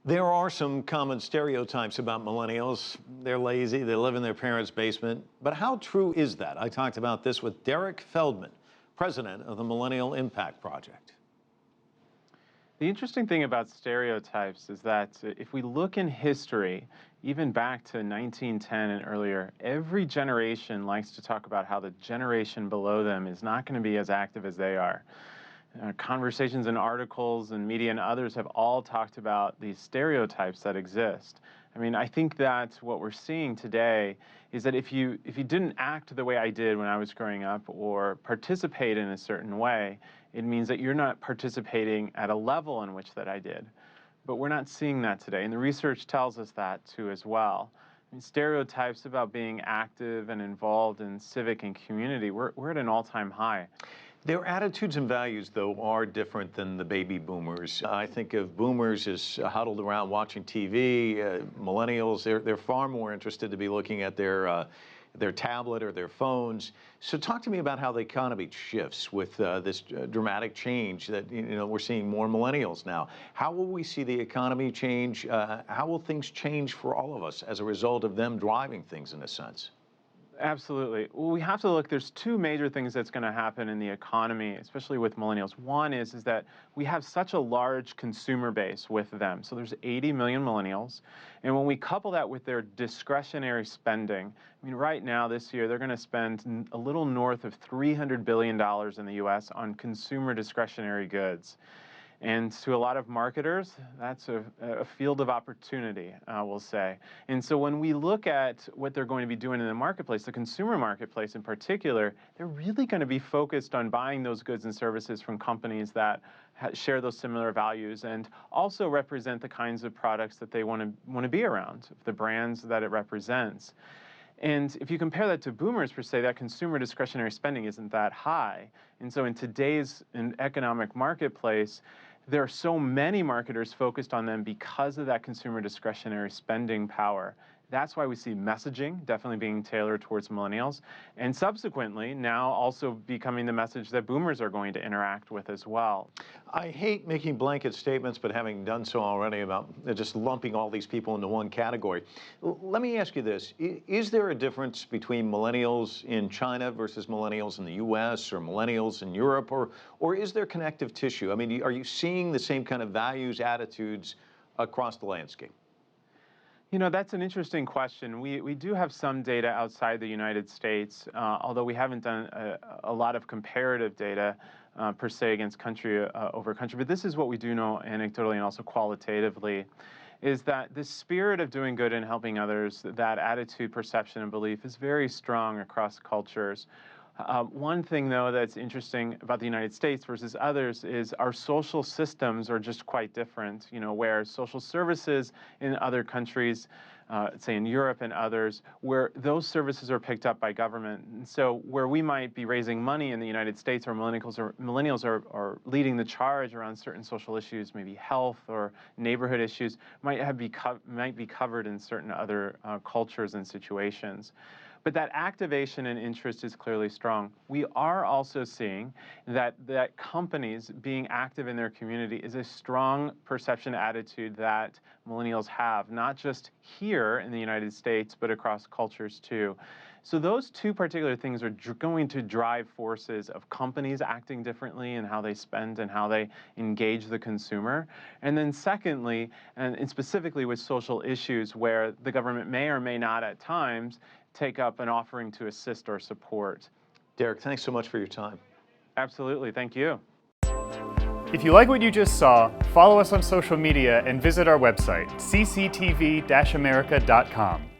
There are some common stereotypes about millennials. They're lazy, they live in their parents' basement. But how true is that? I talked about this with Derrick Feldmann, president of the Millennial Impact Project. The interesting thing about stereotypes is that if we look in history, even back to 1910 and earlier, every generation likes to talk about how the generation below them is not going to be as active as they are. Conversations and articles and media and others have all talked about these stereotypes that exist. I mean, I think that what we're seeing today is that if you didn't act the way I did when I was growing up or participate in a certain way, it means that you're not participating at a level in which that I did. But we're not seeing that today, and the research tells us that too as well. I mean, stereotypes about being active and involved in civic and community, we're at an all-time high. Their attitudes and values, though, are different than the baby boomers. I think of boomers as huddled around watching TV. Millennials, they're far more interested to be looking at their tablet or their phones. So talk to me about how the economy shifts with this dramatic change that we're seeing more millennials now. How will we see the economy change? How will things change for all of us as a result of them driving things in a sense? Absolutely. Well, we have to look, there's two major things that's going to happen in the economy, especially with millennials. One is that we have such a large consumer base with them. So there's 80 million millennials. And when we couple that with their discretionary spending, I mean, right now this year, they're going to spend a little north of $300 billion in the US on consumer discretionary goods. And to a lot of marketers, that's a field of opportunity, we'll say. And so when we look at what they're going to be doing in the marketplace, the consumer marketplace in particular, they're really going to be focused on buying those goods and services from companies that share those similar values and also represent the kinds of products that they want to be around, the brands that it represents. And if you compare that to boomers, per se, that consumer discretionary spending isn't that high. And so in today's economic marketplace, there are so many marketers focused on them because of that consumer discretionary spending power. That's why we see messaging definitely being tailored towards millennials, and subsequently now also becoming the message that boomers are going to interact with as well. I hate making blanket statements, but having done so already about just lumping all these people into one category. Let me ask you this. Is there a difference between millennials in China versus millennials in the US or millennials in Europe, or is there connective tissue? I mean, are you seeing the same kind of values, attitudes across the landscape? You know, that's an interesting question. We do have some data outside the United States, although we haven't done a lot of comparative data per se against country over country. But this is what we do know anecdotally and also qualitatively, is that the spirit of doing good and helping others, that attitude, perception, and belief is very strong across cultures. One thing, though, that's interesting about the United States versus others is our social systems are just quite different. You know, where social services in other countries, say in Europe and others, where those services are picked up by government. And so where we might be raising money in the United States, or millennials are leading the charge around certain social issues, maybe health or neighborhood issues, might be covered in certain other cultures and situations. But that activation and interest is clearly strong. We are also seeing that companies being active in their community is a strong perception attitude that millennials have, not just here in the United States, but across cultures too. So those two particular things are going to drive forces of companies acting differently in how they spend and how they engage the consumer. And then secondly, and specifically with social issues where the government may or may not at times take up an offering to assist or support. Derrick, thanks so much for your time. Absolutely, thank you. If you like what you just saw, follow us on social media and visit our website, cctv-america.com.